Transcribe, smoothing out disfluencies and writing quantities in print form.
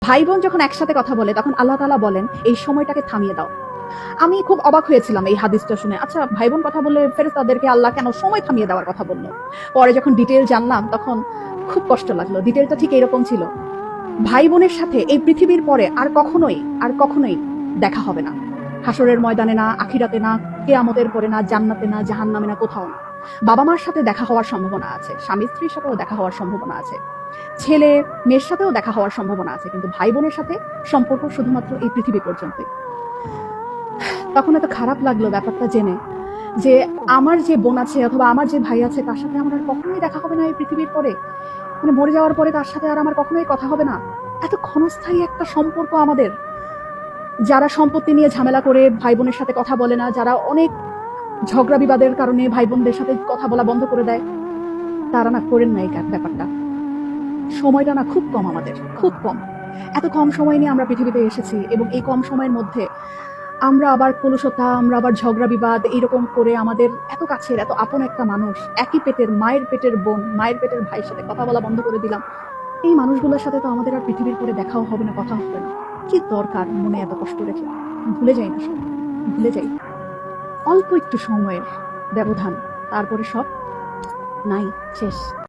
ভাই বোন যখন একসাথে কথা বলে তখন আল্লাহ তাআলা বলেন এই সময়টাকে থামিয়ে দাও। আমি খুব অবাক হয়েছিলাম এই হাদিসটা শুনে। আচ্ছা, ভাই বোন কথা বললে ফেরেশতাদেরকে আল্লাহ কেন সময় থামিয়ে দেওয়ার কথা বলল? পরে যখন ডিটেইল জানলাম তখন খুব কষ্ট লাগলো। ডিটেইলটা ঠিক এরকম ছিল। ভাই বোনের সাথে এই পৃথিবীর পরে আর কখনোই দেখা হবে না। হাসরের ময়দানে না, আখিরাতে না, কিয়ামতের পরে না, জান্নাতে না, জাহান্নামে না, কোথাও না। বাবা মার সাথে দেখা হওয়ার সম্ভাবনা আছে, স্বামী স্ত্রীর সাথেও দেখা হওয়ার সম্ভাবনা আছে, ছেলে মেয়ের সাথেও দেখা হওয়ার সম্ভাবনা আছে, কিন্তু ভাই বোনের সাথে সম্পর্ক শুধুমাত্র এই পৃথিবী পর্যন্তই। তখন এত খারাপ লাগলো ব্যাপারটা জেনে যে আমার যে বোন আছে অথবা আমার যে ভাই আছে তার সাথে আমার আর কখনোই দেখা হবে না এই পৃথিবীর পরে। মানে মরে যাওয়ার পরে তার সাথে আর আমার কখনোই কথা হবে না। এত ক্ষণস্থায়ী একটা সম্পর্ক আমাদের। যারা সম্পত্তি নিয়ে ঝামেলা করে ভাই বোনের সাথে কথা বলে না, যারা অনেক ঝগড়া বিবাদের কারণে ভাই বোনদের সাথে কথা বলা বন্ধ করে দেয়, তারা না করেন না এই ব্যাপারটা। সময়টা না খুব কম আমাদের, খুব কম। এত কম সময় নিয়ে আমরা পৃথিবীতে এসেছি এবং এই কম সময়ের মধ্যে আমরা আবার কলুষতা, আমরা আবার ঝগড়া বিবাদ এরকম করে আমাদের এত কাছের এত আপন একটা মানুষ, একই পেটের মায়ের পেটের বোন, মায়ের পেটের ভাইয়ের সাথে কথা বলা বন্ধ করে দিলাম। এই মানুষগুলোর সাথে তো আমাদের আর পৃথিবীর পরে দেখাও হবে না, কথা হবে না। কি দরকার মনে এত কষ্ট রেখে? ভুলে যাই না সব, ভুলে যাই। অল্প একটু সময়ের ব্যবধান, তারপরে সব নাই, শেষ।